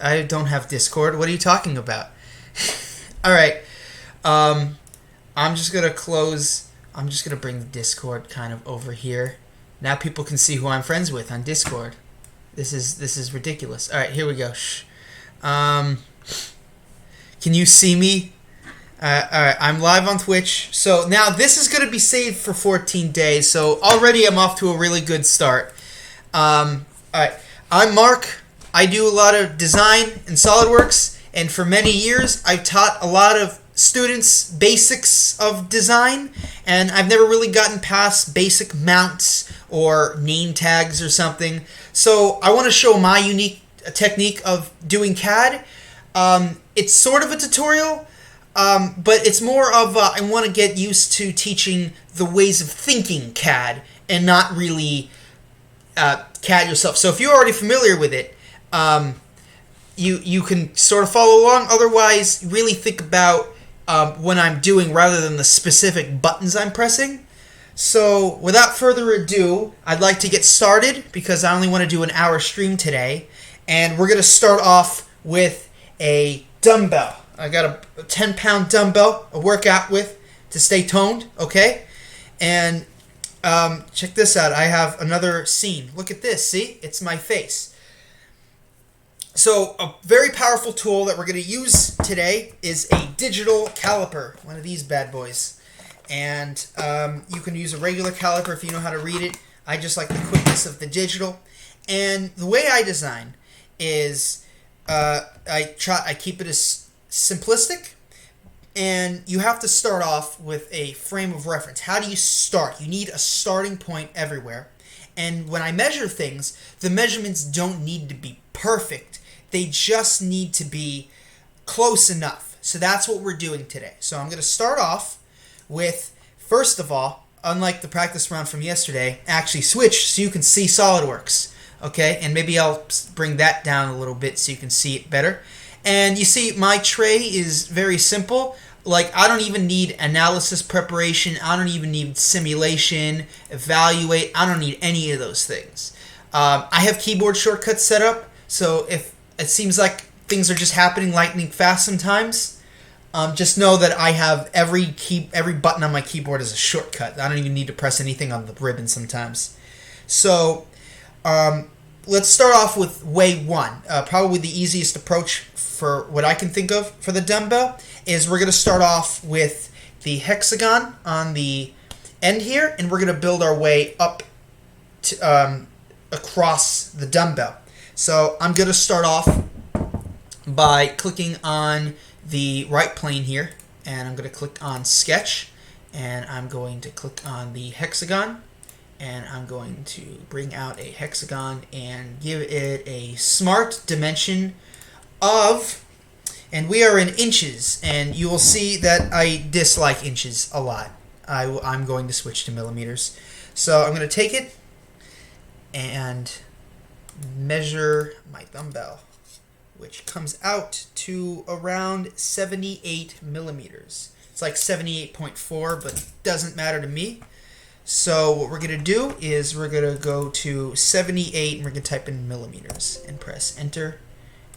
I don't have Discord. What are you talking about? All right. Um, I'm just gonna close. I'm just gonna bring the Discord kind of over here. Now people can see who I'm friends with on Discord. This is ridiculous. All right, here we go. Shh. Um, can you see me? All right, I'm live on Twitch. So now this is going to be saved for 14 days. So already I'm off to a really good start. All right, I'm Mark. I do a lot of design in SolidWorks, and for many years I've taught a lot of students basics of design, and I've never really gotten past basic mounts or name tags or something. So I want to show my unique technique of doing CAD. It's sort of a tutorial, but it's more of I want to get used to teaching the ways of thinking CAD and not really CAD yourself. So if you're already familiar with it, you can sort of follow along. Otherwise, really think about what I'm doing rather than the specific buttons I'm pressing. So without further ado, I'd like to get started because I only want to do an hour stream today. And we're going to start off with a dumbbell. I got a 10-pound dumbbell to work out with to stay toned, okay? And check this out. I have another scene. Look at this. See? It's my face. So a very powerful tool that we're going to use today is a digital caliper, one of these bad boys. And you can use a regular caliper if you know how to read it. I just like the quickness of the digital. And the way I design is I keep it as simplistic, and you have to start off with a frame of reference. How do you start? You need a starting point everywhere. And when I measure things, the measurements don't need to be perfect. They just need to be close enough. So that's what we're doing today. So I'm going to start off with, first of all, unlike the practice round from yesterday, actually switch so you can see SolidWorks. Okay, and maybe I'll bring that down a little bit so you can see it better. And you see my tray is very simple. Like, I don't even need analysis preparation. I don't even need simulation, evaluate. I don't need any of those things. I have keyboard shortcuts set up, so if it seems like things are just happening lightning fast sometimes, just know that I have every button on my keyboard is a shortcut. I don't even need to press anything on the ribbon sometimes. So let's start off with way one. Probably the easiest approach for what I can think of for the dumbbell is we're going to start off with the hexagon on the end here, and we're going to build our way up to, across the dumbbell. So I'm going to start off by clicking on the right plane here, and I'm going to click on sketch, and I'm going to click on the hexagon, and I'm going to bring out a hexagon and give it a smart dimension of, and we are in inches, and you will see that I dislike inches a lot. I'm going to switch to millimeters. So I'm going to take it and measure my dumbbell, which comes out to around 78 millimeters. It's like 78.4, but doesn't matter to me. So what we're going to do is we're going to go to 78, and we're going to type in millimeters and press enter.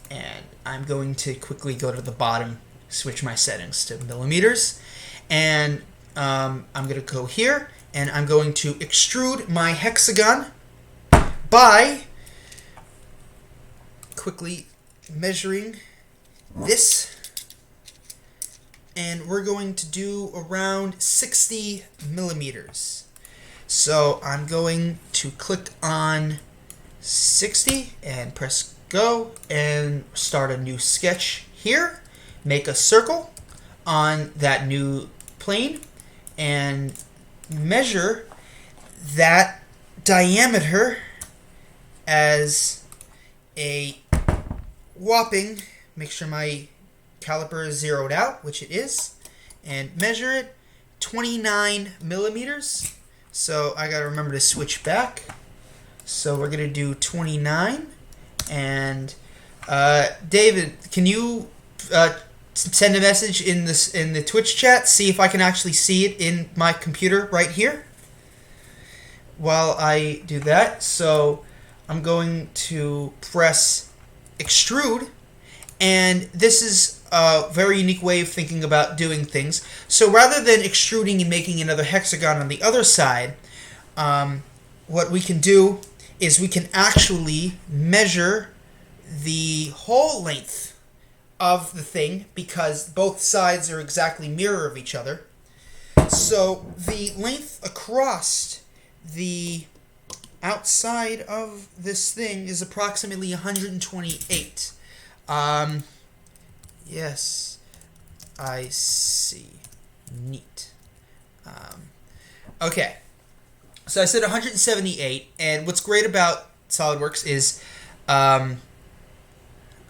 And I'm going to quickly go to the bottom, switch my settings to millimeters. And I'm going to go here, and I'm going to extrude my hexagon by quickly measuring this. And we're going to do around 60 millimeters. So I'm going to click on 60 and press go and start a new sketch here. Make a circle on that new plane and measure that diameter as a whopping, make sure my caliper is zeroed out, which it is, and measure it 29 millimeters. So I gotta remember to switch back. So we're gonna do 29. And David, can you send a message in the Twitch chat? See if I can actually see it in my computer right here. While I do that, so I'm going to press extrude, And this is a very unique way of thinking about doing things. So rather than extruding and making another hexagon on the other side, what we can do is we can actually measure the whole length of the thing because both sides are exactly mirror of each other. So the length across the outside of this thing is approximately 128. Yes, I see. Neat. Okay. So I said 178, and what's great about SolidWorks is,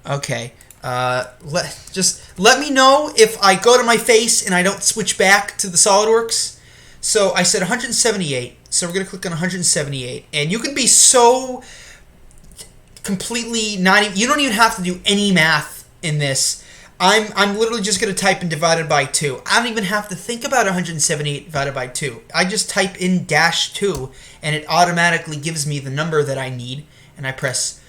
okay, let me know if I go to my face and I don't switch back to the SolidWorks. So I said 178, so we're going to click on 178, and you can be so completely you don't even have to do any math in this. I'm literally just going to type in divided by 2. I don't even have to think about 178 divided by 2. I just type in -2, and it automatically gives me the number that I need, and I press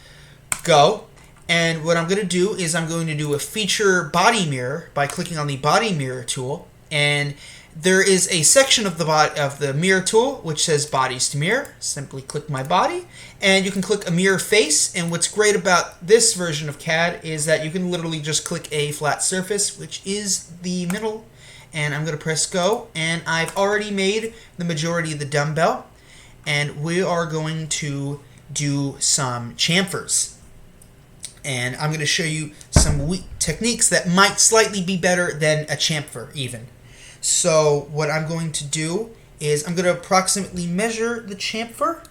go. And what I'm going to do is I'm going to do a feature body mirror by clicking on the body mirror tool, and there is a section of the mirror tool which says bodies to mirror. Simply click my body, and you can click a mirror face. And what's great about this version of CAD is that you can literally just click a flat surface, which is the middle. And I'm going to press go, and I've already made the majority of the dumbbell, and we are going to do some chamfers. And I'm going to show you some techniques that might slightly be better than a chamfer even. So what I'm going to do is I'm going to approximately measure the chamfer,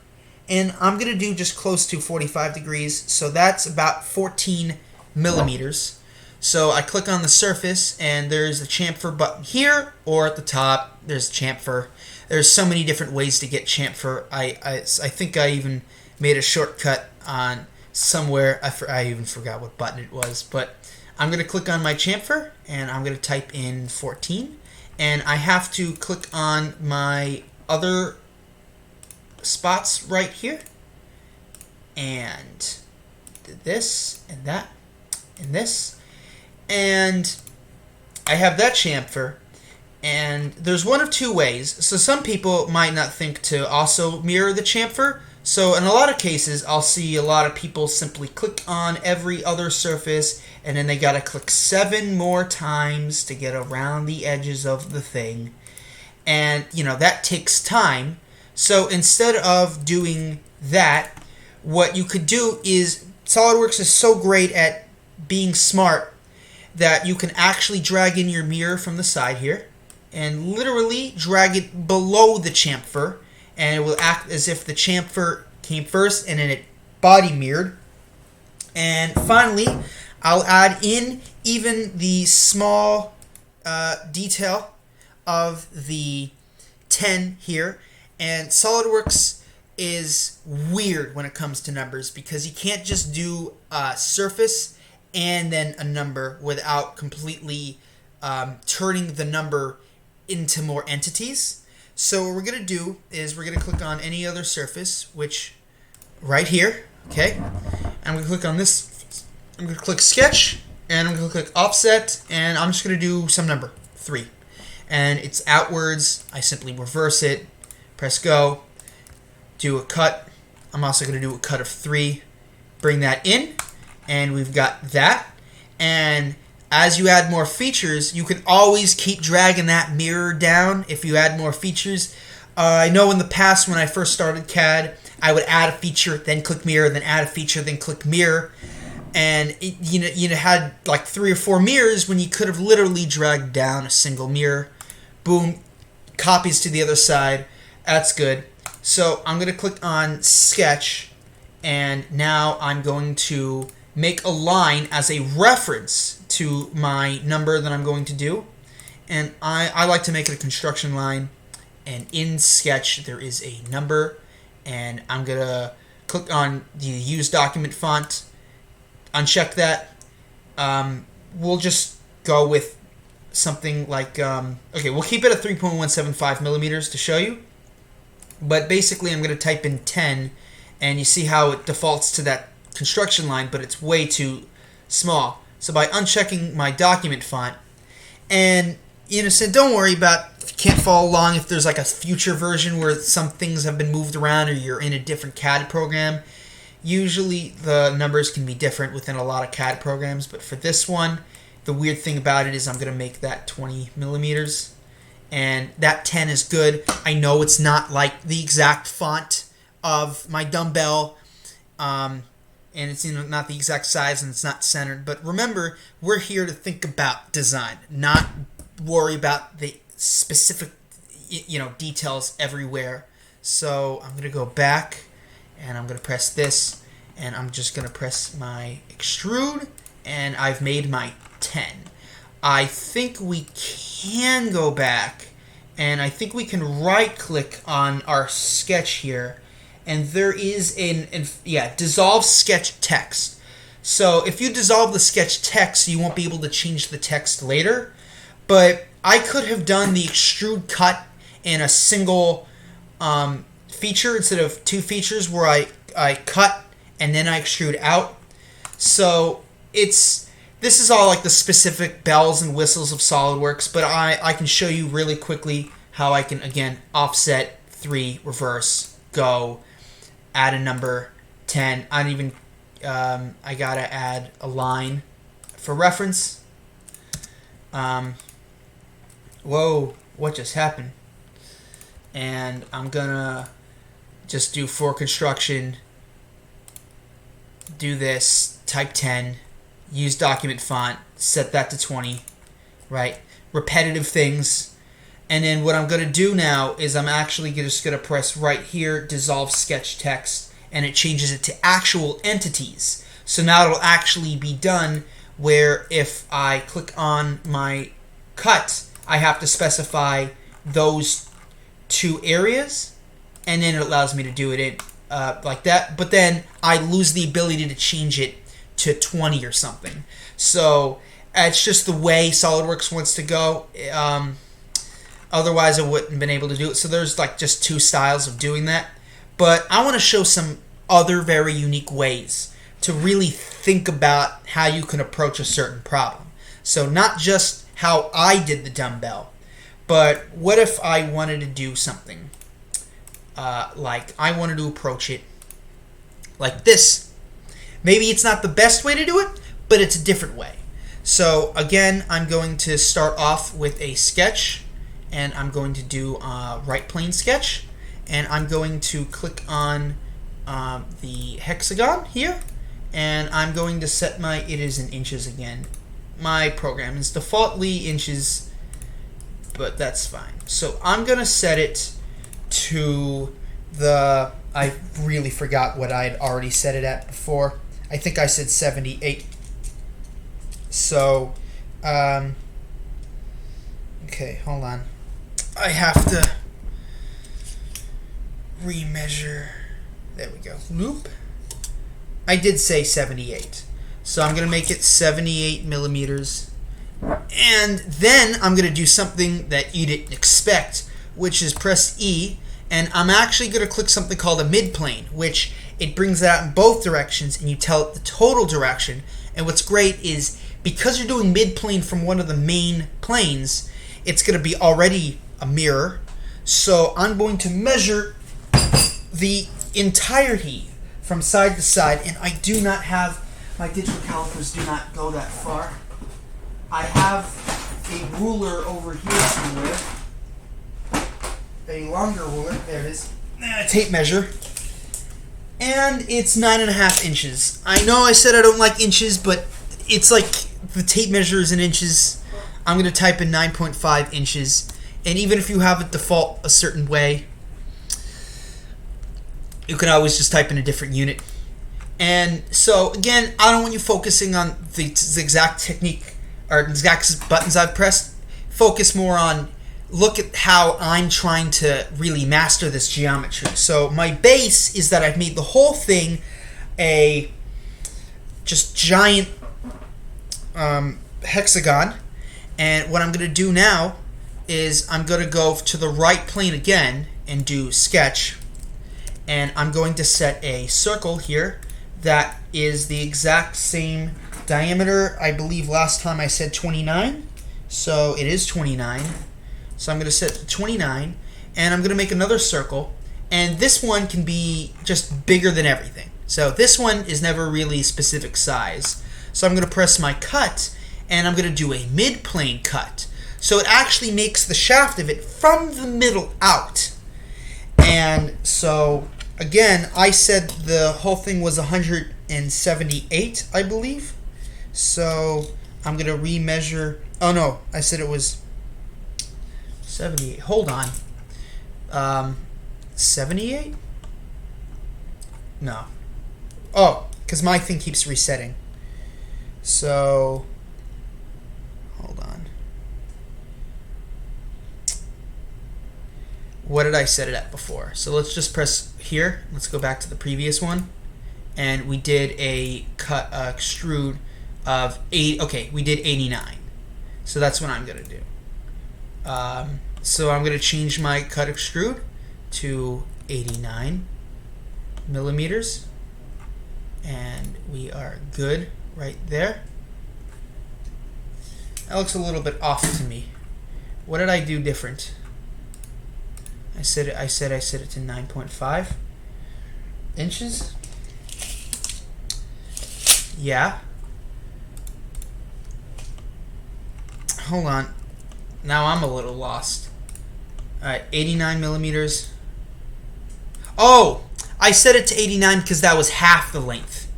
and I'm going to do just close to 45 degrees, so that's about 14 millimeters. So I click on the surface, and there's the chamfer button here, or at the top, there's chamfer. There's so many different ways to get chamfer. I think I even made a shortcut on somewhere. I even forgot what button it was, but I'm going to click on my chamfer, and I'm going to type in 14. And I have to click on my other spots right here. And this, and that, and this. And I have that chamfer. And there's one of two ways. So some people might not think to also mirror the chamfer. So in a lot of cases, I'll see a lot of people simply click on every other surface, and then they gotta click 7 more times to get around the edges of the thing. And, that takes time. So instead of doing that, what you could do is, SolidWorks is so great at being smart that you can actually drag in your mirror from the side here, and literally drag it below the chamfer, and it will act as if the chamfer came first and then it body mirrored. And finally, I'll add in even the small detail of the 10 here. And SolidWorks is weird when it comes to numbers because you can't just do a surface and then a number without completely turning the number into more entities. So what we're going to do is we're going to click on any other surface, which right here, okay? I'm going to click on this. I'm going to click sketch, and I'm going to click offset, and I'm just going to do some number, 3. And it's outwards. I simply reverse it, press go, do a cut. I'm also going to do a cut of 3, bring that in, and we've got that. And as you add more features, you can always keep dragging that mirror down if you add more features. I know in the past when I first started CAD, I would add a feature, then click mirror, then add a feature, then click mirror. And you had like 3 or 4 mirrors when you could have literally dragged down a single mirror. Boom, copies to the other side. That's good. So I'm going to click on sketch, and now I'm going to make a line as a reference to my number that I'm going to do. And I like to make it a construction line, and in sketch there is a number, and I'm going to click on the use document font, uncheck that. We'll just go with something like, okay, we'll keep it at 3.175 millimeters to show you. But basically I'm going to type in 10, and you see how it defaults to that construction line, but it's way too small. So by unchecking my document font, and so don't worry about if you can't follow along if there's like a future version where some things have been moved around or you're in a different CAD program. Usually the numbers can be different within a lot of CAD programs, but for this one, the weird thing about it is I'm going to make that 20 millimeters, and that 10 is good. I know it's not like the exact font of my dumbbell, and it's not the exact size and it's not centered, but remember, we're here to think about design, not worry about the specific details everywhere. So I'm going to go back and I'm going to press this, and I'm just going to press my extrude, and I've made my 10. I think we can go back, and I think we can right click on our sketch here, and there is dissolve sketch text. So if you dissolve the sketch text, you won't be able to change the text later, but I could have done the extrude cut in a single feature instead of two features where I cut and then I extrude out. So this is all like the specific bells and whistles of SolidWorks, but I can show you really quickly how I can, again, offset, 3, reverse, go, add a number, 10. I gotta add a line for reference. Whoa, what just happened? And I'm gonna just do for construction, do this, type 10, use document font, set that to 20, right? Repetitive things. And then what I'm going to do now is I'm actually just going to press right here, dissolve sketch text, and it changes it to actual entities. So now it'll actually be done where if I click on my cut, I have to specify those two areas, and then it allows me to do it in like that. But then I lose the ability to change it to 20 or something. So it's just the way SolidWorks wants to go. Otherwise, I wouldn't have been able to do it. So there's like just two styles of doing that. But I want to show some other very unique ways to really think about how you can approach a certain problem. So not just how I did the dumbbell, but what if I wanted to do something like I wanted to approach it like this. Maybe it's not the best way to do it, but it's a different way. So again, I'm going to start off with a sketch, and I'm going to do a right plane sketch, and I'm going to click on the hexagon here, and I'm going to set it is in inches again. My program is defaultly inches, but that's fine. So I'm going to set it to I really forgot what I had already set it at before. I think I said 78. So, okay, hold on. I have to remeasure. There we go. Loop. I did say 78. So I'm going to make it 78 millimeters. And then I'm going to do something that you didn't expect, which is press E. And I'm actually going to click something called a midplane, which it brings it out in both directions, and you tell it the total direction. And what's great is because you're doing midplane from one of the main planes, it's going to be already a mirror. So I'm going to measure the entirety from side to side, and I do not have, my digital calipers do not go that far. I have a ruler over here somewhere. A longer ruler, there it is, a tape measure, and it's 9.5 inches. I know I said I don't like inches, but it's like the tape measure is in inches. I'm going to type in 9.5 inches, and even if you have it default a certain way, you can always just type in a different unit. And so again, I don't want you focusing on the exact technique or exact buttons I've pressed. Focus more on, look at how I'm trying to really master this geometry. So my base is that I've made the whole thing a just giant hexagon. And what I'm going to do now is I'm going to go to the right plane again and do sketch. And I'm going to set a circle here that is the exact same diameter. I believe last time I said 29, so it is 29. So I'm going to set it to 29, and I'm going to make another circle, and this one can be just bigger than everything. So this one is never really specific size. So I'm going to press my cut, and I'm going to do a mid-plane cut. So it actually makes the shaft of it from the middle out. And so, again, I said the whole thing was 178, I believe. So I'm going to remeasure. Oh, no, I said it was 78. Hold on. 78? No. Oh, because my thing keeps resetting. So, hold on. What did I set it at before? So let's just press here. Let's go back to the previous one. And we did a cut extrude of 8. Okay, we did 89. So that's what I'm going to do. So I'm going to change my cut extrude to 89 millimeters. And we are good right there. That looks a little bit off to me. What did I do different? I said it to 9.5 inches. Yeah. Hold on. Now I'm a little lost. Alright, 89 millimeters. Oh! I set it to 89 because that was half the length.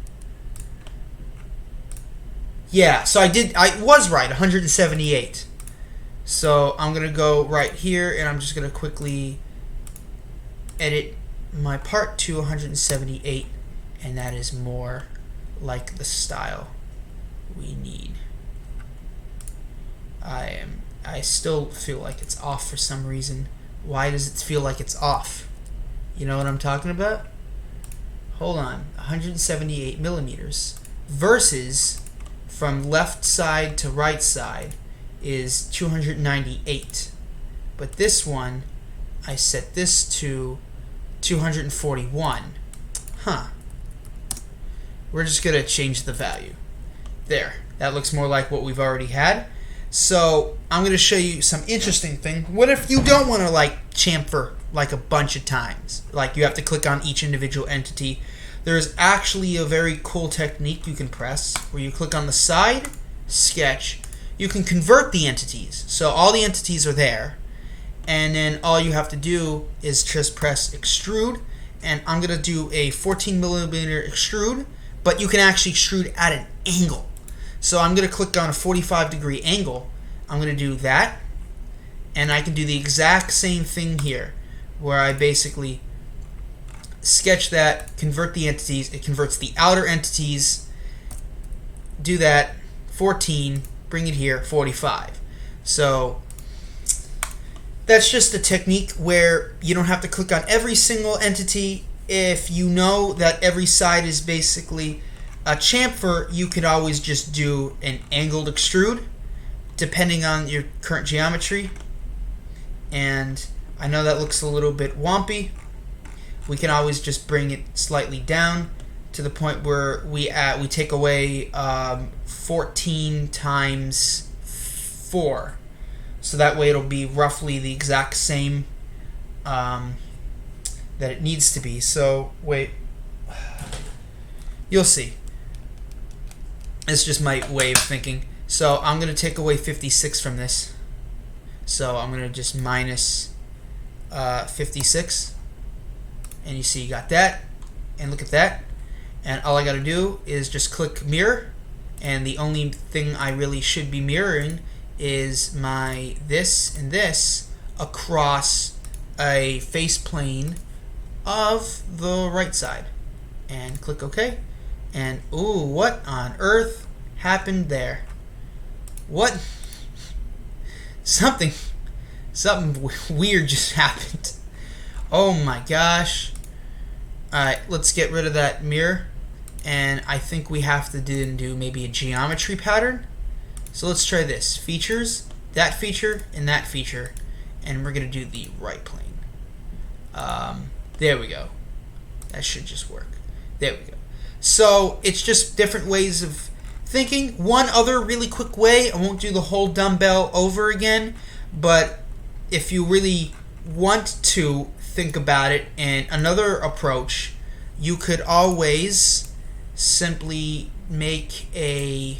Yeah, so I was right, 178. So I'm going to go right here, and I'm just going to quickly edit my part to 178, and that is more like the style we need. I still feel like it's off for some reason. Why does it feel like it's off? You know what I'm talking about? Hold on. 178 millimeters versus from left side to right side is 298. But this one, I set this to 241. Huh. We're just going to change the value. There. That looks more like what we've already had. So I'm going to show you some interesting thing. What if you don't want to like chamfer like a bunch of times? Like you have to click on each individual entity. There's actually a very cool technique you can press where you click on the side, sketch. You can convert the entities. So all the entities are there. And then all you have to do is just press extrude. And I'm going to do a 14 millimeter extrude. But you can actually extrude at an angle. So I'm going to click on a 45-degree angle. I'm going to do that. And I can do the exact same thing here, where I basically sketch that, convert the entities. It converts the outer entities. Do that, 14, bring it here, 45. So that's just a technique where you don't have to click on every single entity. If you know that every side is basically a chamfer, you could always just do an angled extrude depending on your current geometry. And I know that looks a little bit wompy. We can always just bring it slightly down to the point where we take away 14 times 4. So that way it'll be roughly the exact same that it needs to be. So wait, you'll see. It's just my way of thinking. So I'm going to take away 56 from this. So I'm going to just minus 56. And you see you got that. And look at that. And all I got to do is just click mirror. And the only thing I really should be mirroring is my this and this across a face plane of the right side. And click OK. And ooh, what on earth happened there? What? Something weird just happened. Oh my gosh. Alright, let's get rid of that mirror. And I think we have to do maybe a geometry pattern. So let's try this. Features, that feature, and that feature. And we're going to do the right plane. There we go. That should just work. There we go. So it's just different ways of thinking. One other really quick way, I won't do the whole dumbbell over again, but if you really want to think about it, and another approach, you could always simply make a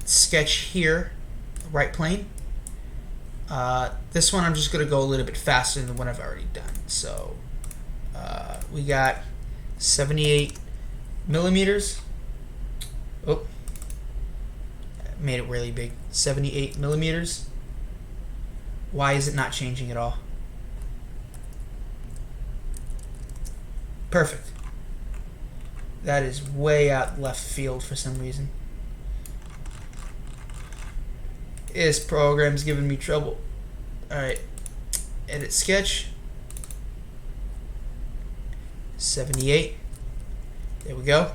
sketch here, right plane. This one I'm just going to go a little bit faster than what I've already done. So we got 78 millimeters. Oh, made it really big. 78 millimeters. Why is it not changing at all? Perfect. That is way out left field for some reason. This program's giving me trouble. Alright. Edit sketch. 78. There we go.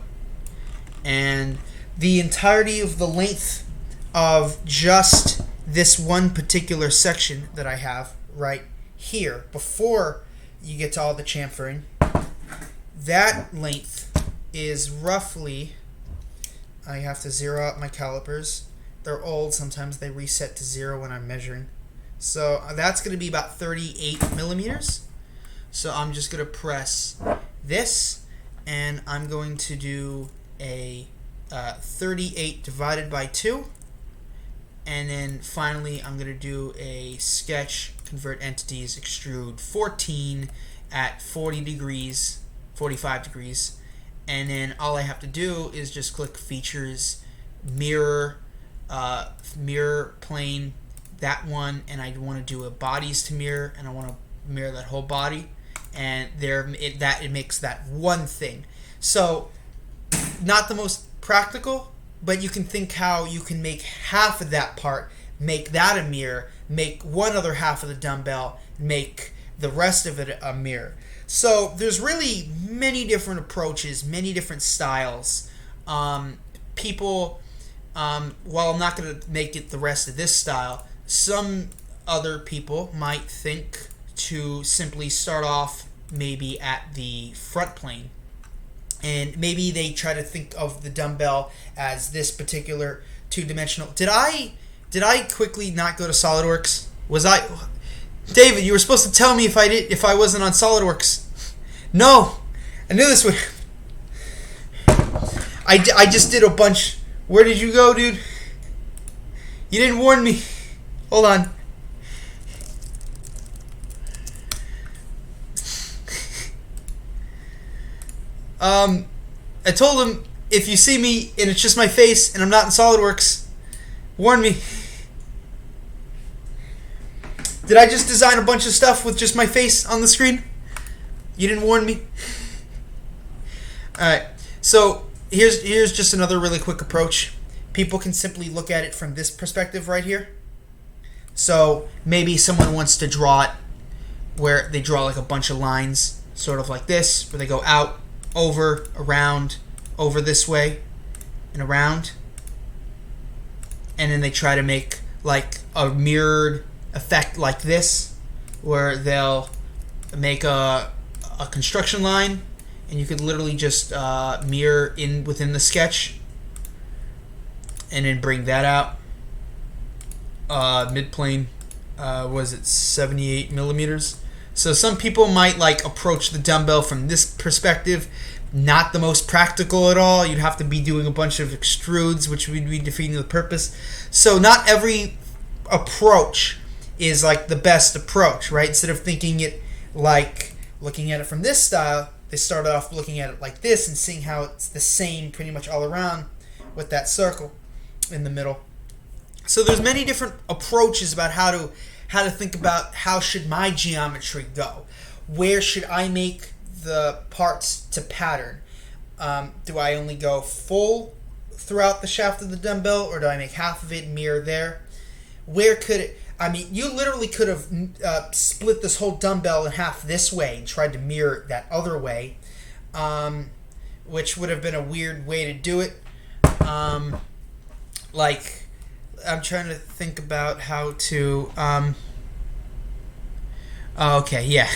And the entirety of the length of just this one particular section that I have right here, before you get to all the chamfering, that length is roughly, I have to zero out my calipers. They're old, sometimes they reset to 0 when I'm measuring. So that's going to be about 38 millimeters. So I'm just going to press this, and I'm going to do a 38 divided by 2. And then finally I'm going to do a sketch, convert entities, extrude 14 at 40 degrees, 45 degrees. And then all I have to do is just click features, mirror plane, that one, and I want to do a bodies to mirror, and I want to mirror that whole body, and it makes that one thing. So not the most practical, but you can think how you can make half of that part, make that a mirror, make one other half of the dumbbell, make the rest of it a mirror. So there's really many different approaches, many different styles. People, while I'm not going to make it the rest of this style, some other people might think to simply start off maybe at the front plane. And maybe they try to think of the dumbbell as this particular two-dimensional. Did I quickly not go to SolidWorks? David, you were supposed to tell me if I wasn't on SolidWorks. No, I knew this would. I just did a bunch. Where did you go, dude? You didn't warn me. Hold on. I told him, if you see me and it's just my face and I'm not in SolidWorks, warn me. Did I just design a bunch of stuff with just my face on the screen? You didn't warn me? Alright, so here's just another really quick approach. People can simply look at it from this perspective right here. So maybe someone wants to draw it where they draw like a bunch of lines, sort of like this, where they go out, over, around, over this way, and around. And then they try to make like a mirrored effect like this, where they'll make a construction line, and you could literally just mirror in within the sketch, and then bring that out. Mid-plane, was it 78 millimeters? So some people might like approach the dumbbell from this perspective. Not the most practical at all. You'd have to be doing a bunch of extrudes, which would be defeating the purpose. So not every approach is like the best approach, right? Instead of thinking it like looking at it from this style, they started off looking at it like this and seeing how it's the same pretty much all around with that circle in the middle. So there's many different approaches about how to think about how should my geometry go. Where should I make the parts to pattern? Do I only go full throughout the shaft of the dumbbell, or do I make half of it and mirror there? Where could it... I mean, you literally could have split this whole dumbbell in half this way and tried to mirror it that other way, which would have been a weird way to do it. Like, I'm trying to think about how to... okay, yeah.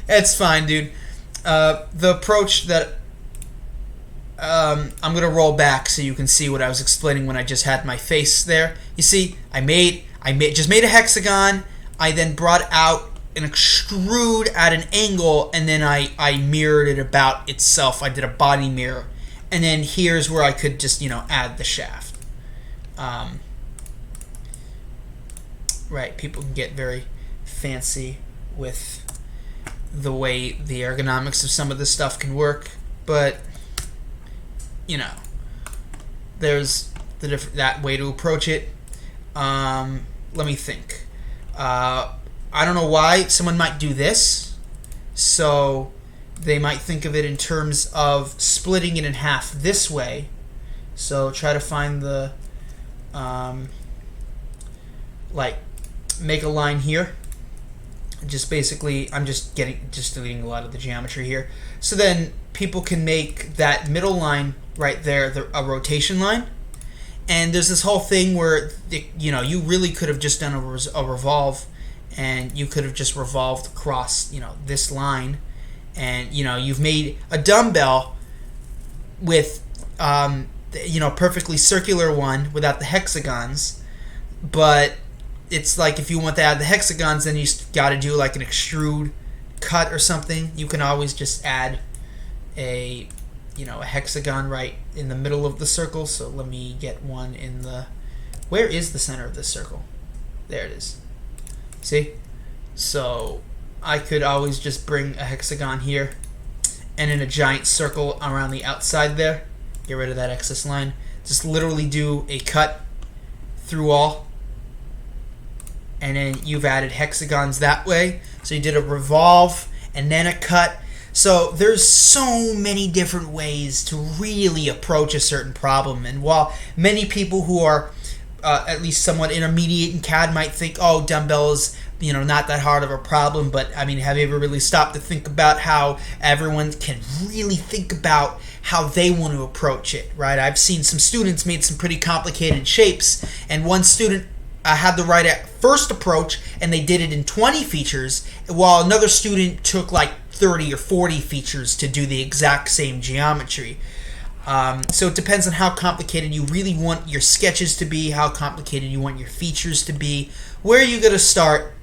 It's fine, dude. The approach that I'm going to roll back so you can see what I was explaining when I just had my face there. You see, I just made a hexagon. I then brought out an extrude at an angle, and then I mirrored it about itself. I did a body mirror. And then here's where I could just, add the shaft. Right, people can get very fancy with the way the ergonomics of some of this stuff can work, but there's that way to approach it. Let me think. I don't know why someone might do this. So they might think of it in terms of splitting it in half this way. So try to find the make a line here. Just basically, I'm just deleting a lot of the geometry here. So then people can make that middle line right there a rotation line. And there's this whole thing where you really could have just done a revolve, and you could have just revolved across this line, and you've made a dumbbell with perfectly circular one without the hexagons. But it's like if you want to add the hexagons, then you got to do like an extrude cut or something. You can always just add a hexagon right in the middle of the circle. So let me get one in the... Where is the center of this circle? There it is. See? So I could always just bring a hexagon here and in a giant circle around the outside there. Get rid of that excess line. Just literally do a cut through all. And then you've added hexagons that way. So you did a revolve and then a cut. So there's so many different ways to really approach a certain problem. And while many people who are at least somewhat intermediate in CAD might think, oh, dumbbell is not that hard of a problem. But I mean, have you ever really stopped to think about how everyone can really think about how they want to approach it, right? I've seen some students made some pretty complicated shapes, and one student had the right first approach, and they did it in 20 features, while another student took like 30 or 40 features to do the exact same geometry. So it depends on how complicated you really want your sketches to be, how complicated you want your features to be, where you're going to start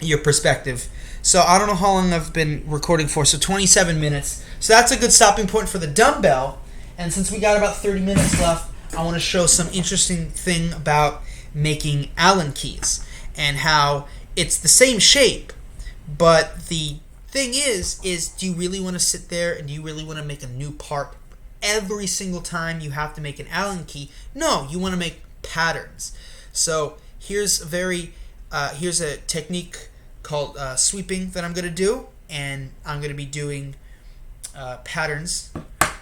your perspective. So I don't know how long I've been recording for, so 27 minutes. So that's a good stopping point for the dumbbell. And since we got about 30 minutes left, I want to show some interesting thing about making Allen keys and how it's the same shape, but the thing is do you really want to sit there and do you really want to make a new part every single time you have to make an Allen key? No, you want to make patterns. So here's a technique called sweeping that I'm going to do, and I'm going to be doing patterns.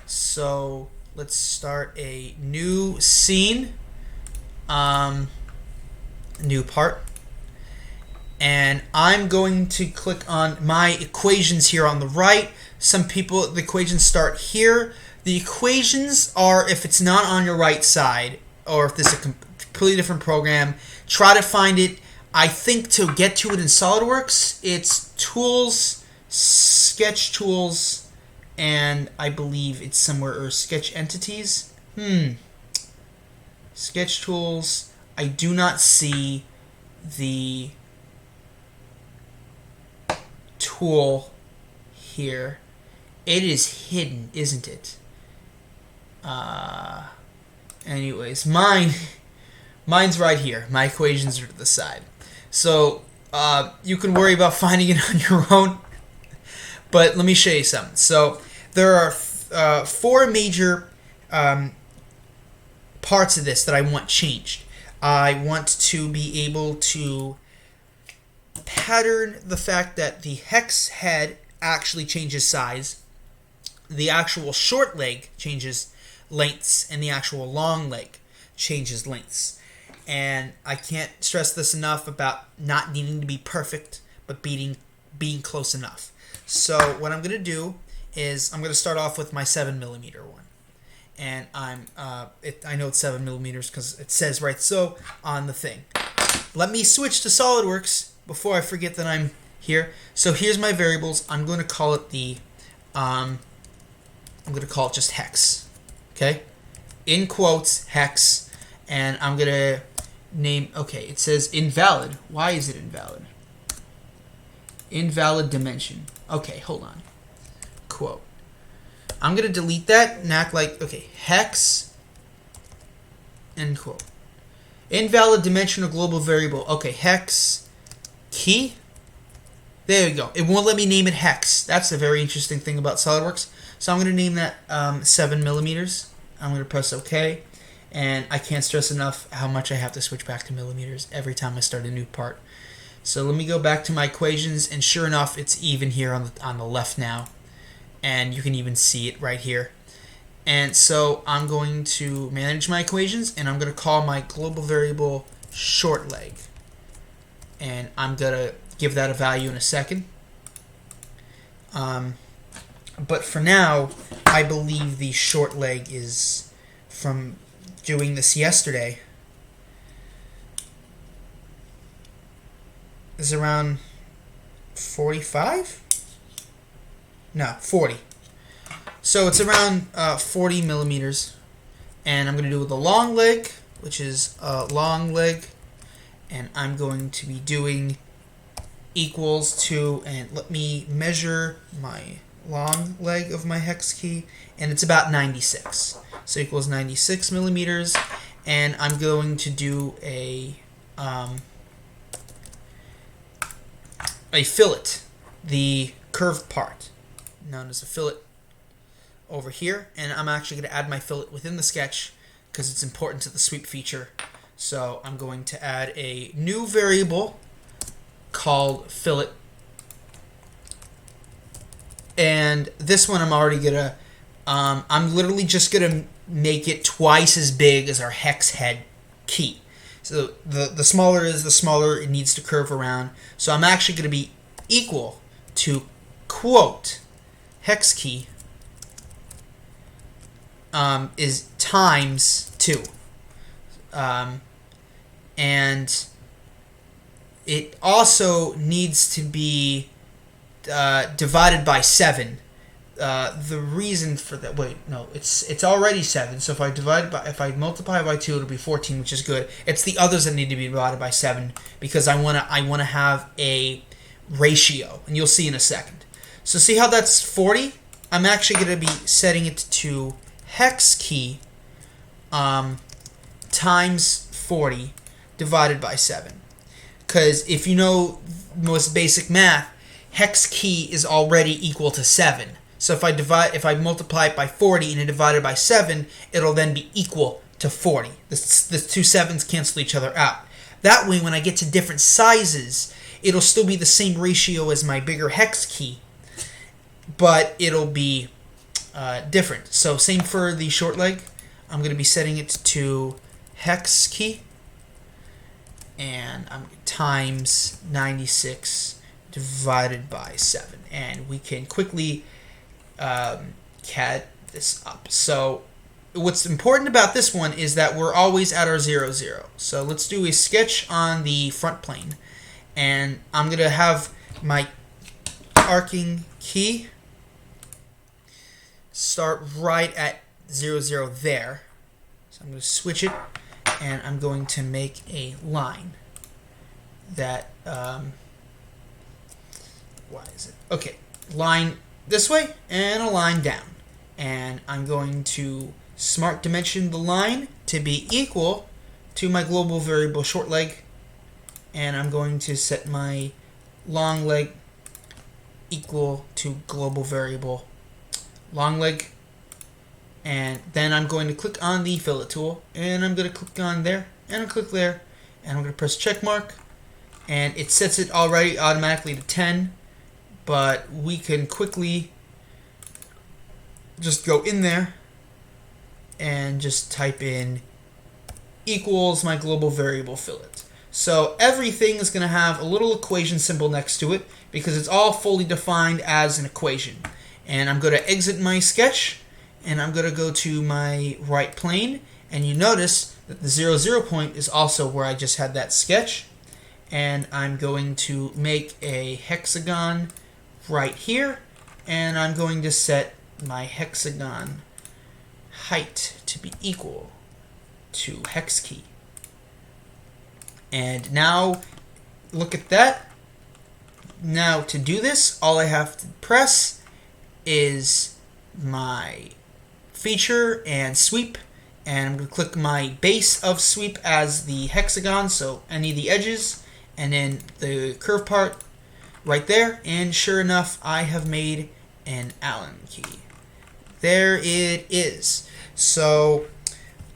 So let's start a new scene, new part, and I'm going to click on my equations here on the right. Some people, the equations start here. The equations are, if it's not on your right side, or if this is a completely different program, try to find it. I think to get to it in SolidWorks, it's Tools, Sketch Tools, and I believe it's somewhere, or Sketch Entities. Sketch Tools. I do not see the tool here. It is hidden, isn't it? Anyways, mine's right here. My equations are to the side. So you can worry about finding it on your own. But let me show you something. So there are 4 major parts of this that I want changed. I want to be able to pattern the fact that the hex head actually changes size, the actual short leg changes lengths, and the actual long leg changes lengths. And I can't stress this enough about not needing to be perfect, but being close enough. So what I'm going to do is I'm going to start off with my 7mm one. And I know it's 7mm because it says right so on the thing. Let me switch to SolidWorks before I forget that I'm here. So here's my variables. I'm going to call it the I'm going to call it just hex. Okay? In quotes, hex. And I'm going to name... Okay, it says invalid. Why is it invalid? Invalid dimension. Okay, hold on. Quote. I'm going to delete that and act like... Okay, hex. End quote. Invalid dimension or global variable. Okay, hex key. There we go. It won't let me name it hex. That's a very interesting thing about SolidWorks. So I'm going to name that 7 millimeters. I'm going to press OK. And I can't stress enough how much I have to switch back to millimeters every time I start a new part. So let me go back to my equations, and sure enough, it's even here on the left now. And you can even see it right here. And so I'm going to manage my equations, and I'm going to call my global variable short leg. And I'm going to give that a value in a second. But for now, I believe the short leg is from doing this yesterday. Is around 45? No, 40. So it's around 40 millimeters. And I'm going to do the long leg, which is a long leg. And I'm going to be doing equals to, and let me measure my long leg of my hex key, and it's about 96. So equals 96 millimeters. And I'm going to do a fillet, the curved part, known as a fillet, over here. And I'm actually going to add my fillet within the sketch because it's important to the sweep feature. So I'm going to add a new variable called fillet. And this one I'm already going to, I'm literally just going to make it twice as big as our hex head key. So the smaller it is, the smaller it needs to curve around. So I'm actually going to be equal to, quote, hex key is times 2. And it also needs to be divided by 7. The reason for that, wait, no, it's already 7. So if I multiply by 2, it'll be 14, which is good. It's the others that need to be divided by 7 because I wanna have a ratio, and you'll see in a second. So see how that's 40? I'm actually gonna be setting it to hex key times 40 divided by 7. Because if you know most basic math, hex key is already equal to 7. So if I multiply it by 40 and divide it by 7, it'll then be equal to 40. The two sevens cancel each other out. That way, when I get to different sizes, it'll still be the same ratio as my bigger hex key, but it'll be different. So same for the short leg. I'm going to be setting it to hex key, and I'm times 96 divided by 7. And we can quickly CAD this up. So what's important about this one is that we're always at our 0, 0. So let's do a sketch on the front plane. And I'm going to have my arcing key start right at 0, 0 there. So I'm going to switch it, and I'm going to make a line that, why is it? Okay, line this way and a line down. And I'm going to smart dimension the line to be equal to my global variable short leg. And I'm going to set my long leg equal to global variable long leg. And then I'm going to click on the fillet tool, and I'm going to click on there, and I'll click there, and I'm going to press check mark, and it sets it already automatically to 10, but we can quickly just go in there and just type in equals my global variable fillet. So everything is going to have a little equation symbol next to it because it's all fully defined as an equation. And I'm going to exit my sketch, and I'm going to go to my right plane, and you notice that the 0, 0 point is also where I just had that sketch. And I'm going to make a hexagon right here, and I'm going to set my hexagon height to be equal to hex key. And now look at that. Now to do this, all I have to press is my feature and sweep, and I'm going to click my base of sweep as the hexagon, so any of the edges, and then the curve part right there, and sure enough, I have made an Allen key. There it is. So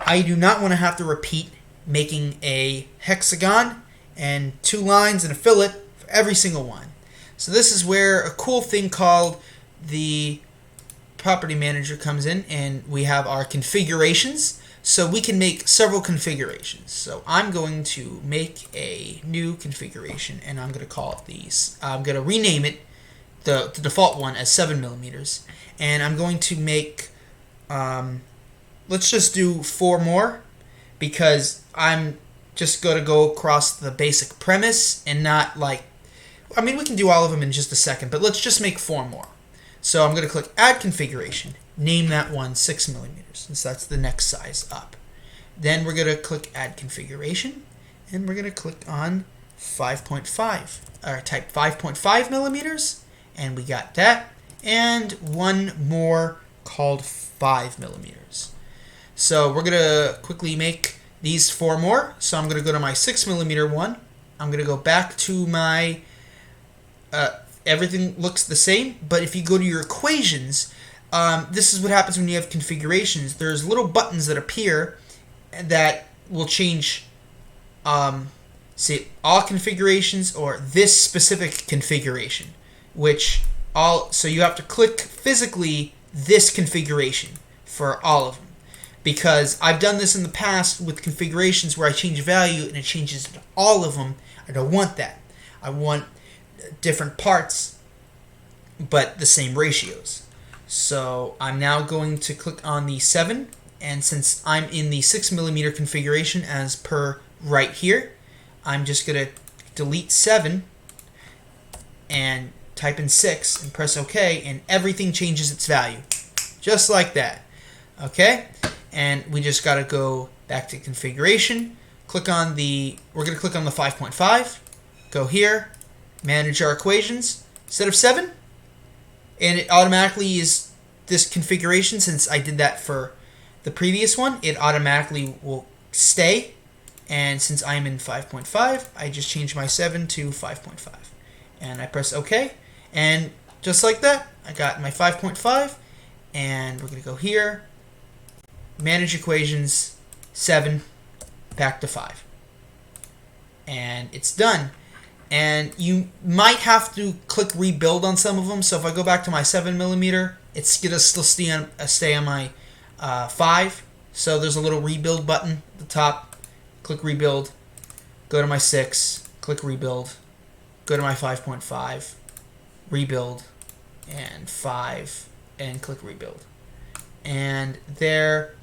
I do not want to have to repeat making a hexagon and 2 lines and a fillet for every single one. So this is where a cool thing called the property manager comes in, and we have our configurations. So we can make several configurations. So I'm going to make a new configuration, and I'm going to call it these. I'm going to rename it, the default one, as 7mm, and I'm going to make, let's just do 4 more, because I'm just going to go across the basic premise and not like, I mean, we can do all of them in just a second, but let's just make 4 more. So I'm going to click Add Configuration, name that one 6mm, since that's the next size up. Then we're going to click Add Configuration, and we're going to click on 5.5, or type 5.5mm, and we got that, and one more called 5mm. So we're going to quickly make these 4 more. So I'm going to go to my 6mm one. I'm going to go back to my everything looks the same, but if you go to your equations, this is what happens when you have configurations. There's little buttons that appear that will change, say, all configurations or this specific configuration, so you have to click physically this configuration for all of them. Because I've done this in the past with configurations where I change a value and it changes to all of them. I don't want that. I want different parts, but the same ratios. So I'm now going to click on the 7, and since I'm in the 6mm configuration as per right here, I'm just going to delete 7 and type in 6 and press OK, and everything changes its value. Just like that. Okay? And we just got to go back to configuration, we're going to click on the 5.5, go here, manage our equations, instead of 7, and it automatically is this configuration. Since I did that for the previous one, it automatically will stay, and since I'm in 5.5, I just change my 7 to 5.5, and I press OK, and just like that, I got my 5.5, and we're going to go here, manage equations, 7, back to 5. And it's done. And you might have to click rebuild on some of them. So if I go back to my 7mm, it's going to still stay on my 5. So there's a little rebuild button at the top. Click rebuild. Go to my 6. Click rebuild. Go to my 5.5. Rebuild. And 5. And click rebuild. And there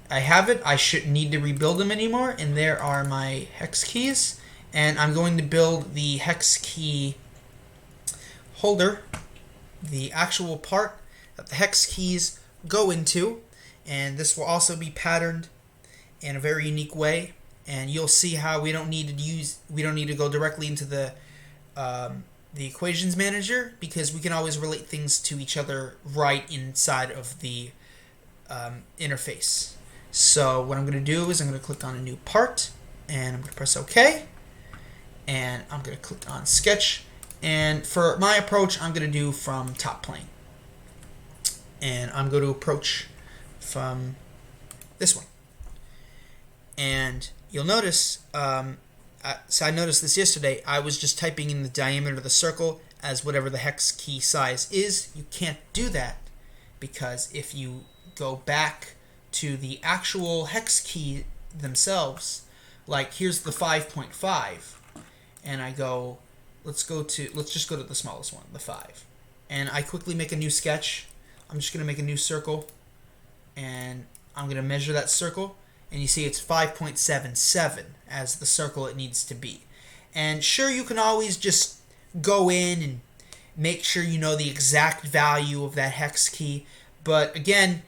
I have it. I shouldn't need to rebuild them anymore. And there are my hex keys. And I'm going to build the hex key holder, the actual part that the hex keys go into. And this will also be patterned in a very unique way. And you'll see how we don't need to go directly into the equations manager, because we can always relate things to each other right inside of the interface. So what I'm going to do is I'm going to click on a new part, and I'm going to press OK, and I'm going to click on Sketch, and for my approach, I'm going to do from top plane, and I'm going to approach from this one. And you'll notice, so I noticed this yesterday, I was just typing in the diameter of the circle as whatever the hex key size is. You can't do that, because if you go back to the actual hex key themselves, like here's the 5.5, and I go, let's just go to the smallest one, the 5, and I quickly make a new sketch. I'm just going to make a new circle, and I'm going to measure that circle, and you see it's 5.77 as the circle it needs to be. And sure, you can always just go in and make sure you know the exact value of that hex key. But again,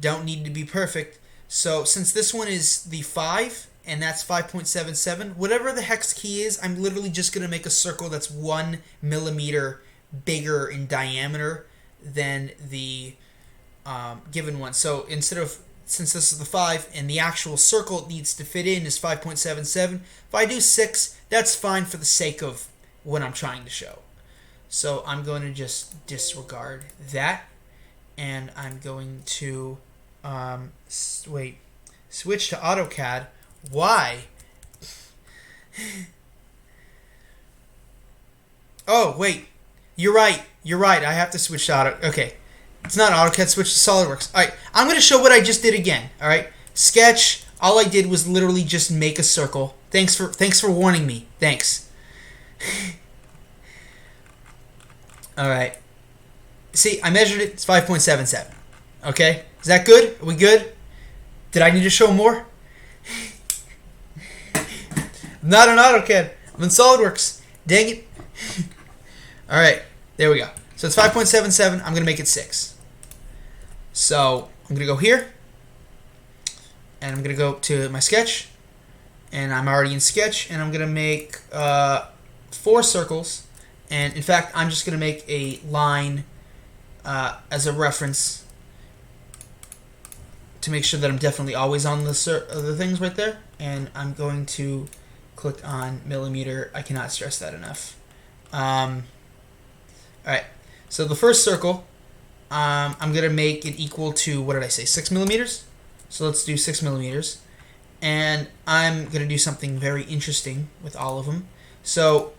don't need to be perfect. So since this one is the 5, and that's 5.77, whatever the hex key is, I'm literally just going to make a circle that's 1 millimeter bigger in diameter than the given one. So since this is the 5 and the actual circle it needs to fit in is 5.77, if I do 6, that's fine for the sake of what I'm trying to show. So I'm going to just disregard that, and I'm going to switch to AutoCAD. Why? Oh, wait. You're right. I have to switch to Auto. Okay. It's not AutoCAD, switch to SolidWorks. Alright, I'm going to show what I just did again. Alright? Sketch, all I did was literally just make a circle. Thanks for warning me. Thanks. Alright. See, I measured it. It's 5.77. Okay? Is that good? Are we good? Did I need to show more? I'm not on AutoCAD. I'm in SolidWorks. Dang it. Alright. There we go. So it's 5.77. I'm going to make it 6. So I'm going to go here. And I'm going to go to my sketch. And I'm already in sketch. And I'm going to make 4 circles. And in fact, I'm just going to make a line as a reference to make sure that I'm definitely always on the things right there. And I'm going to click on millimeter. I cannot stress that enough. Alright, so the first circle, I'm going to make it equal to, what did I say, 6 millimeters? So let's do 6 millimeters. And I'm going to do something very interesting with all of them. So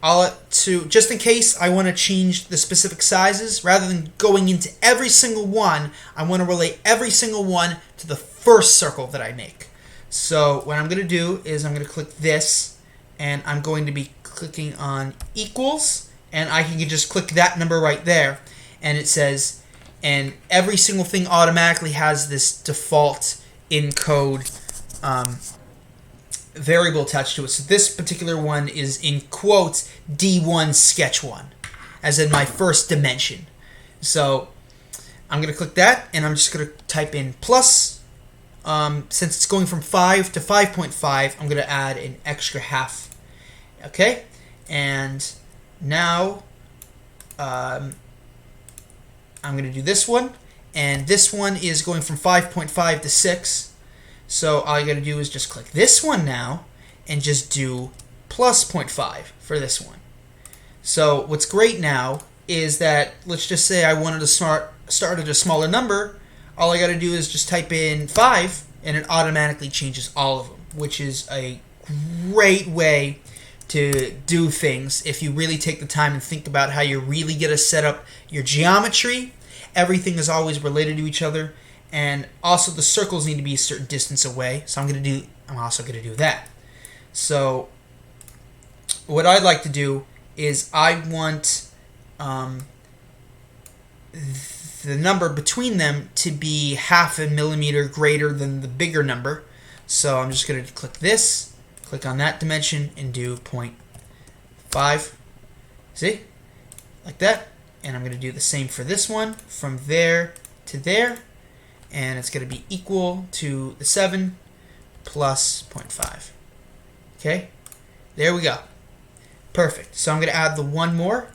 just in case I want to change the specific sizes, rather than going into every single one, I want to relate every single one to the first circle that I make. So what I'm going to do is I'm going to click this, and I'm going to be clicking on equals, and I can just click that number right there, and it says, and every single thing automatically has this default encode variable attached to it. So this particular one is in quotes D1 sketch 1, as in my first dimension. So I'm going to click that, and I'm just going to type in plus. Since it's going from 5 to 5.5, I'm going to add an extra half. Okay? And now I'm going to do this one. And this one is going from 5.5 to 6. So all you got to do is just click this one now and just do plus 0.5 for this one. So what's great now is that, let's just say I wanted to start at a smaller number. All I got to do is just type in 5, and it automatically changes all of them, which is a great way to do things if you really take the time and think about how you really get to set up your geometry. Everything is always related to each other, and also the circles need to be a certain distance away. So I'm also going to do that. So what I'd like to do is I want the number between them to be half a millimeter greater than the bigger number. So I'm just going to click this, click on that dimension, and do 0.5. See? Like that. And I'm going to do the same for this one, from there to there. And it's going to be equal to the 7 plus 0.5. Okay? There we go. Perfect. So I'm going to add the one more.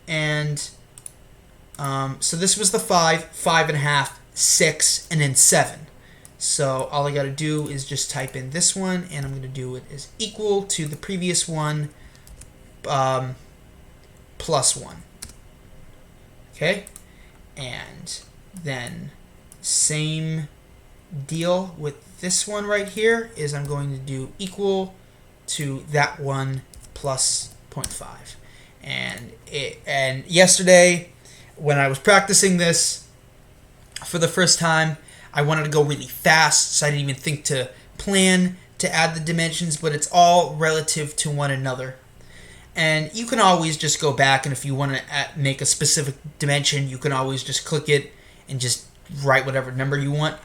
And so this was the 5, 5.5, 6, and then 7. So all I got to do is just type in this one, and I'm going to do it as equal to the previous one plus 1. Okay? And then same deal with this one right here is I'm going to do equal to that one plus 0.5. And yesterday, when I was practicing this for the first time, I wanted to go really fast, so I didn't even think to plan to add the dimensions, but it's all relative to one another. And you can always just go back, and if you want to make a specific dimension, you can always just click it and just write whatever number you want.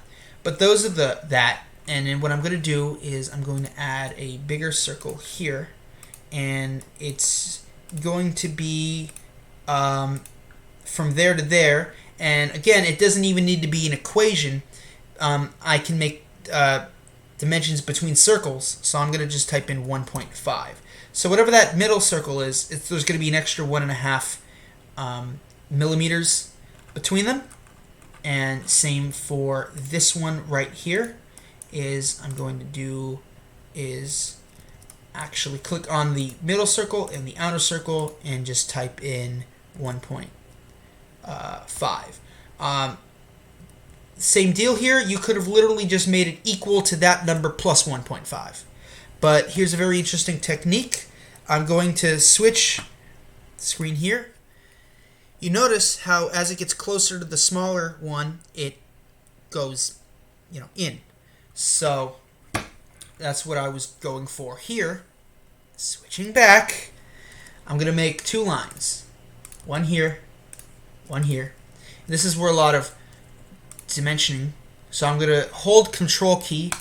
But those are that. And then what I'm going to do is I'm going to add a bigger circle here, and it's going to be from there to there. And again, it doesn't even need to be an equation. I can make dimensions between circles. So I'm going to just type in 1.5. So whatever that middle circle is, there's going to be an extra 1.5 millimeters between them. And same for this one right here. I'm going to do is actually click on the middle circle and the outer circle and just type in 1.5. Same deal here. You could have literally just made it equal to that number plus 1.5. But here's a very interesting technique. I'm going to switch the screen here. You notice how as it gets closer to the smaller one, it goes, in. So that's what I was going for here. Switching back, I'm going to make 2 lines. One here, one here. This is where a lot of dimensioning. So I'm going to hold Control key,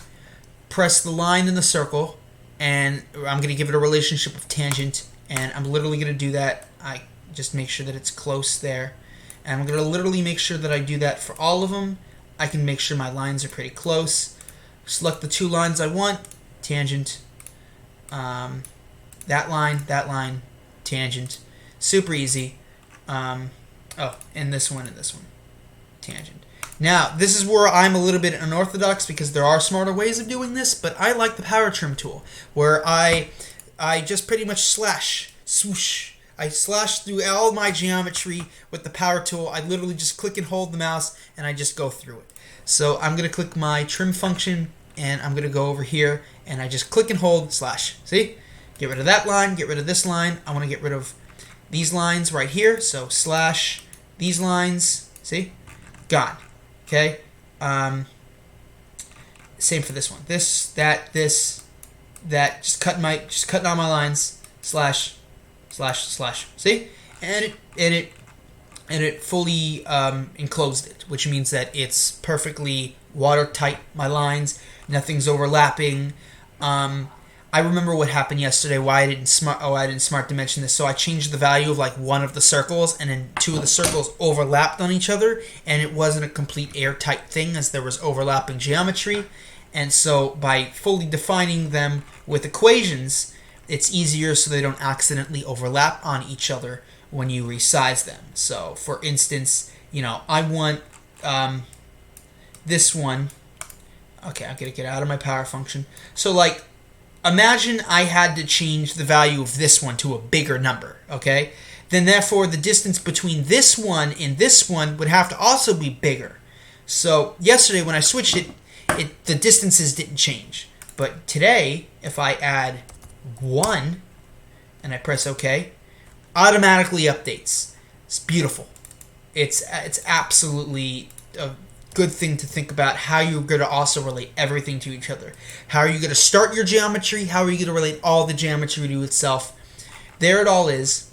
press the line in the circle, and I'm going to give it a relationship of tangent, and I'm literally going to do that. I just make sure that it's close there. And I'm going to literally make sure that I do that for all of them. I can make sure my lines are pretty close. Select the 2 lines I want, tangent, that line, tangent. Super easy. And this one, tangent. Now, this is where I'm a little bit unorthodox because there are smarter ways of doing this, but I like the power trim tool, where I just pretty much swoosh. I slash through all my geometry with the power tool. I literally just click and hold the mouse, and I just go through it. So I'm going to click my trim function, and I'm going to go over here, and I just click and hold slash. See? Get rid of that line, get rid of this line. I want to get rid of these lines right here. So slash these lines. See? Gone. Okay? Same for this one. This, that, just cutting on my lines. Slash. See? And it fully enclosed it, which means that it's perfectly watertight, my lines. Nothing's overlapping. I remember what happened yesterday, why I didn't smart dimension this. So I changed the value of like one of the circles, and then 2 of the circles overlapped on each other, and it wasn't a complete airtight thing as there was overlapping geometry. And so by fully defining them with equations, it's easier so they don't accidentally overlap on each other when you resize them. So for instance, I want this one. Okay, I'm going to get out of my power function. So like, imagine I had to change the value of this one to a bigger number, okay? Then therefore the distance between this one and this one would have to also be bigger. So yesterday when I switched it, the distances didn't change. But today, if I add 1 and I press OK, automatically updates. It's beautiful. It's absolutely a good thing to think about, how you're going to also relate everything to each other. How are you going to start your geometry? How are you going to relate all the geometry to itself? There it all is.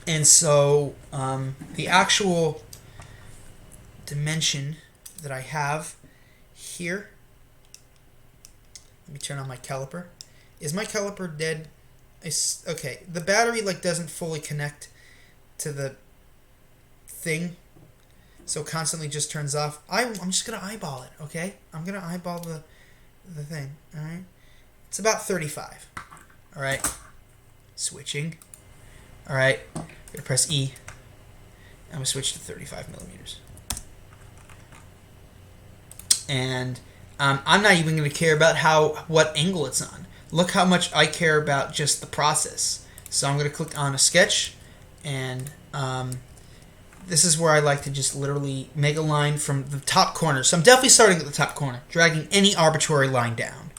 And so the actual dimension that I have here, let me turn on my caliper. Is my caliper dead? Okay, the battery doesn't fully connect to the thing, so it constantly just turns off. I'm just gonna eyeball it, okay? I'm gonna eyeball the thing. All right, it's about 35. All right, switching. All right, I'm gonna press E. I'm gonna switch to 35 millimeters, and I'm not even gonna care about what angle it's on. Look how much I care about just the process. So I'm going to click on a sketch, and this is where I like to just literally make a line from the top corner. So I'm definitely starting at the top corner, dragging any arbitrary line down,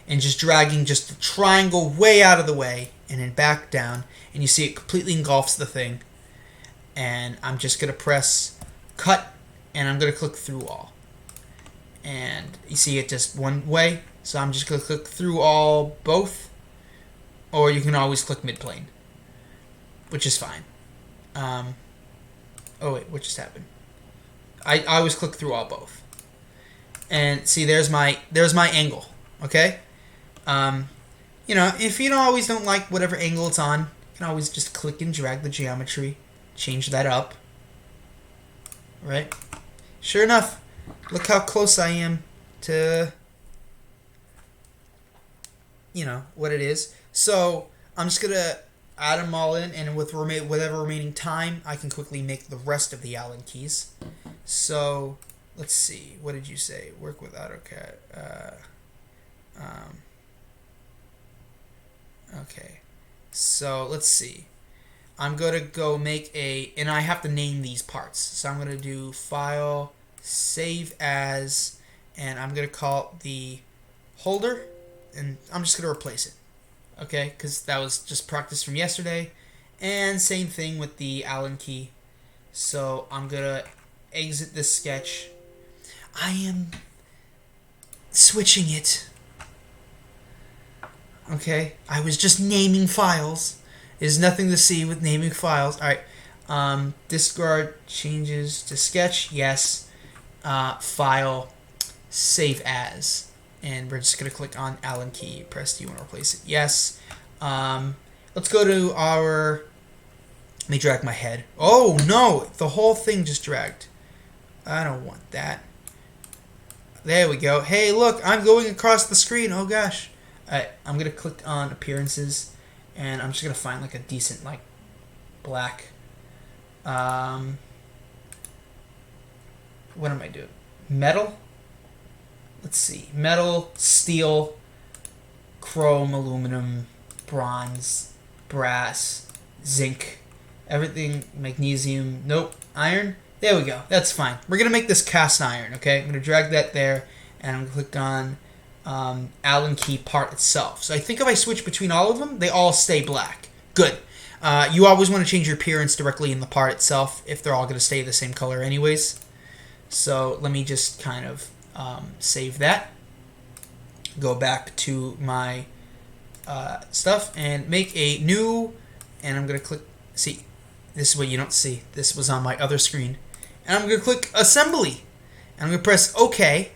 and just dragging just the triangle way out of the way, and then back down, and you see it completely engulfs the thing. And I'm just going to press cut, and I'm going to click through all. And you see it just one way. So I'm just going to click through all both, or you can always click midplane, which is fine. Oh wait, what just happened? I always click through all both, and see there's my angle. Okay, if you always don't like whatever angle it's on, you can always just click and drag the geometry, change that up, right? Sure enough, look how close I am to, you know, what it is. So I'm just going to add them all in, and with whatever remaining time, I can quickly make the rest of the Allen keys. So let's see. What did you say? Work with AutoCAD. Okay. So let's see. I'm going to go make and I have to name these parts. So I'm going to do File, Save As, and I'm going to call it the holder, and I'm just going to replace it. Okay, because that was just practice from yesterday. And same thing with the Allen key. So I'm going to exit this sketch. I am switching it. Okay, I was just naming files. There's nothing to see with naming files. Alright, discard changes to sketch. Yes. File, save as. And we're just going to click on Allen key. Press D, you want to replace it. Yes. Let's go to our... Let me drag my head. Oh, no! The whole thing just dragged. I don't want that. There we go. Hey, look! I'm going across the screen. Oh, gosh. Alright, I'm going to click on Appearances. And I'm just going to find, like, a decent, like, black. What am I doing? Metal? Let's see. Metal, steel, chrome, aluminum, bronze, brass, zinc, everything, magnesium. Nope. Iron? There we go. That's fine. We're going to make this cast iron, okay? I'm going to drag that there, and I'm going to click on Allen key part itself. So I think if I switch between all of them, they all stay black. Good. You always want to change your appearance directly in the part itself if they're all going to stay the same color anyways. So let me just kind of save that. Go back to my stuff and make a new, and I'm going to click, see, this is what you don't see. This was on my other screen. And I'm going to click Assembly. And I'm going to press OK.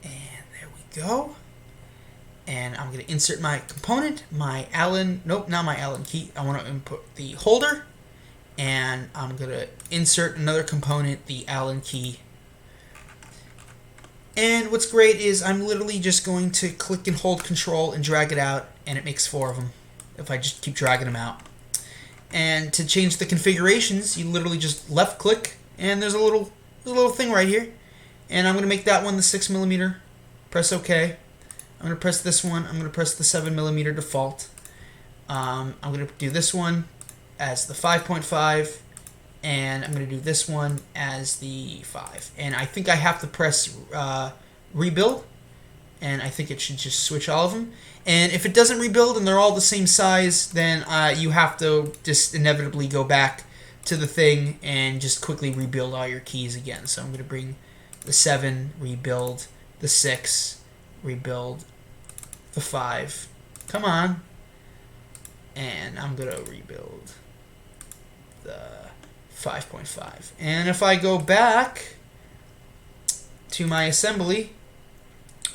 And there we go. And I'm going to insert my component, my Allen, nope, not my Allen key. I want to input the holder. And I'm going to insert another component, the Allen key. And what's great is I'm literally just going to click and hold Control and drag it out, and it makes 4 of them if I just keep dragging them out. And to change the configurations, you literally just left click, and there's a little thing right here. And I'm going to make that one the 6mm. Press OK. I'm going to press this one. I'm going to press the 7mm default. I'm going to do this one as the 5.5, and I'm going to do this one as the 5. And I think I have to press rebuild, and I think it should just switch all of them. And if it doesn't rebuild and they're all the same size, then you have to just inevitably go back to the thing and just quickly rebuild all your keys again. So I'm going to bring the 7, rebuild, the 6, rebuild, the 5. Come on. And I'm going to rebuild the 5.5. And if I go back to my assembly,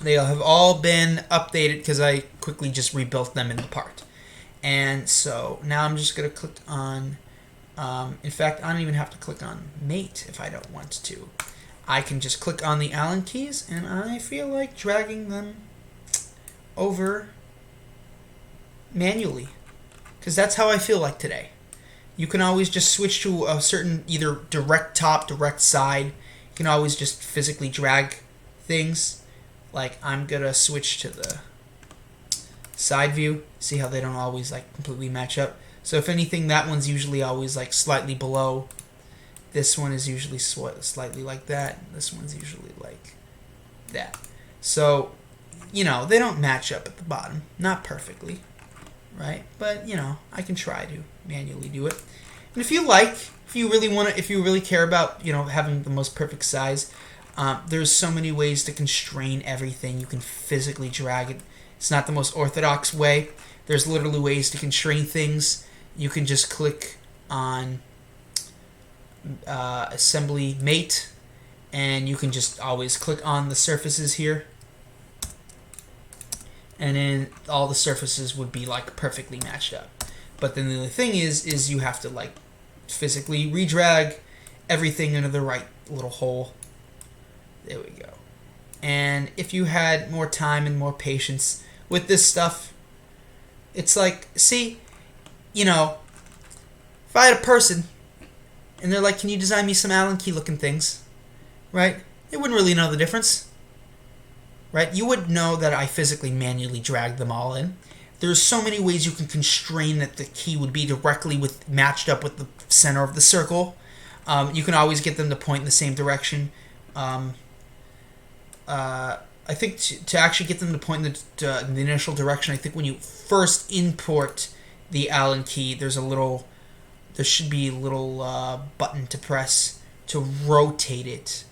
they'll have all been updated because I quickly just rebuilt them in the part. And so now I'm just going to click on, in fact, I don't even have to click on mate if I don't want to. I can just click on the Allen keys, and I feel like dragging them over manually, because that's how I feel like today. You can always just switch to a certain either direct top, direct side. You can always just physically drag things. Like I'm gonna switch to the side view. See how they don't always like completely match up. So if anything, that one's usually always like slightly below. This one is usually slightly like that. This one's usually like that. So, you know, they don't match up at the bottom. Not perfectly, right? But, you know, I can try to manually do it. And if you like, if you really want to, if you really care about, you know, having the most perfect size, there's so many ways to constrain everything. You can physically drag it. It's not the most orthodox way. There's literally ways to constrain things. You can just click on assembly mate, and you can just always click on the surfaces here, and then all the surfaces would be like perfectly matched up. But then the other thing is you have to like physically redrag everything into the right little hole. There we go. And if you had more time and more patience with this stuff, it's like, see, you know, if I had a person and they're like, can you design me some Allen key looking things, right? They wouldn't really know the difference, right? You would know that I physically manually dragged them all in. There's so many ways you can constrain that the key would be directly matched up with the center of the circle. You can always get them to point in the same direction. I think to actually get them to point in the initial direction, I think when you first import the Allen key, there should be a little button to press to rotate it.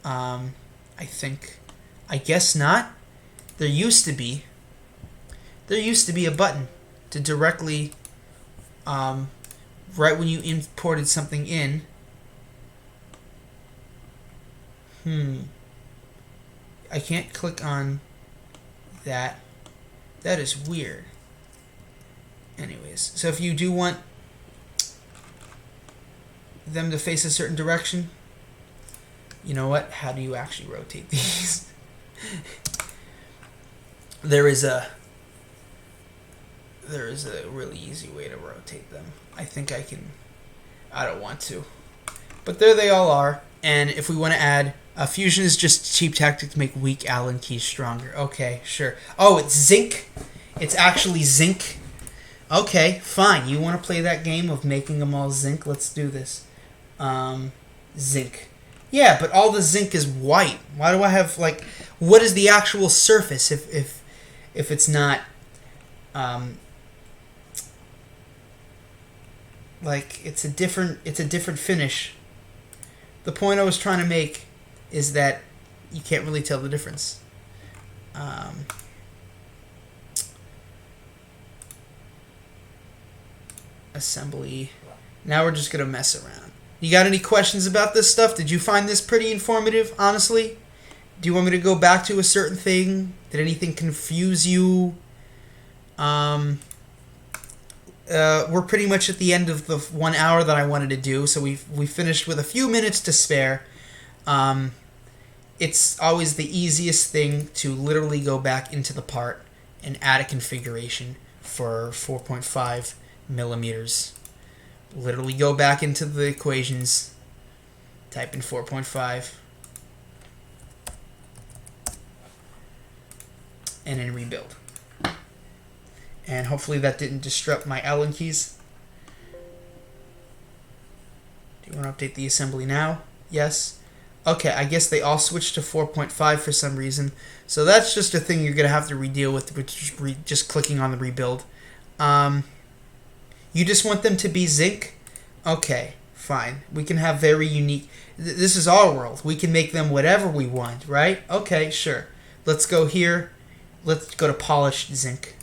I think. I guess not. There used to be a button to directly, right when you imported something in. I can't click on that. That is weird. Anyways, so if you do want them to face a certain direction, you know what? How do you actually rotate these? There is a really easy way to rotate them. I think I can. I don't want to, but there they all are. And if we want to add, fusion is just a cheap tactic to make weak Allen keys stronger. Okay, sure. Oh, it's zinc. It's actually zinc. Okay, fine. You want to play that game of making them all zinc? Let's do this. Zinc. Yeah, but all the zinc is white. Why do I have like? What is the actual surface if it's not like it's a different finish. The point I was trying to make is that you can't really tell the difference. Assembly. Now we're just gonna mess around. You got any questions about this stuff? Did you find this pretty informative, honestly? Do you want me to go back to a certain thing? Did anything confuse you? We're pretty much at the end of the 1 hour that I wanted to do, so we finished with a few minutes to spare. It's always the easiest thing to literally go back into the part and add a configuration for 4.5 millimeters. Literally go back into the equations, type in 4.5, and then rebuild. And hopefully that didn't disrupt my Allen keys. Do you want to update the assembly now? Yes. Okay, I guess they all switched to 4.5 for some reason. So that's just a thing you're going to have to redeal with just clicking on the rebuild. You just want them to be zinc? Okay, fine. We can have very unique... This is our world. We can make them whatever we want, right? Okay, sure. Let's go here. Let's go to polished zinc.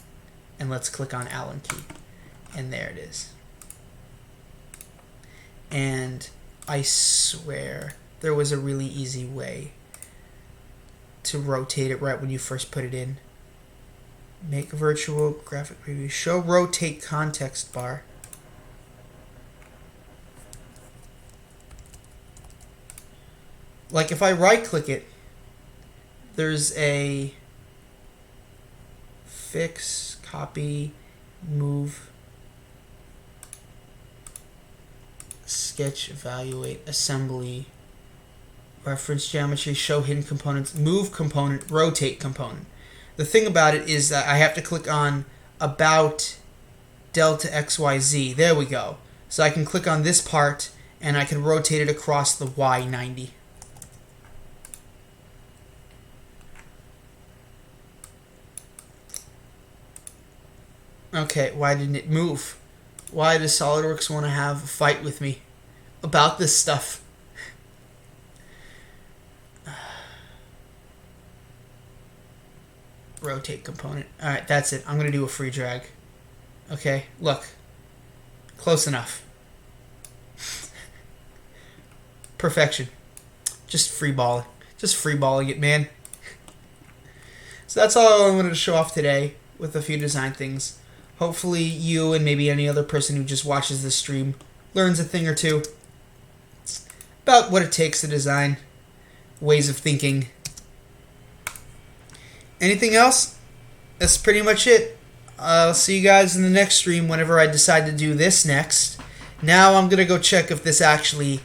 And let's click on Allen key. And there it is. And I swear there was a really easy way to rotate it right when you first put it in. Make virtual graphic preview. Show rotate context bar. Like if I right click it, there's a fix, copy, move, sketch, evaluate, assembly, reference geometry, show hidden components, move component, rotate component. The thing about it is that I have to click on about delta XYZ. There we go. So I can click on this part and I can rotate it across the Y90. Okay, why didn't it move? Why does SolidWorks want to have a fight with me about this stuff? Rotate component. Alright, that's it. I'm going to do a free drag. Okay, look. Close enough. Perfection. Just freeballing. Just freeballing it, man. So that's all I wanted to show off today with a few design things. Hopefully you and maybe any other person who just watches this stream learns a thing or two about what it takes to design, ways of thinking. Anything else? That's pretty much it. I'll see you guys in the next stream whenever I decide to do this next. Now I'm going to go check if this actually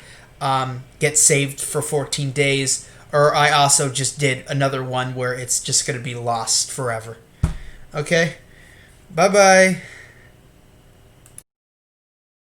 gets saved for 14 days, or I also just did another one where it's just going to be lost forever. Okay? Bye-bye.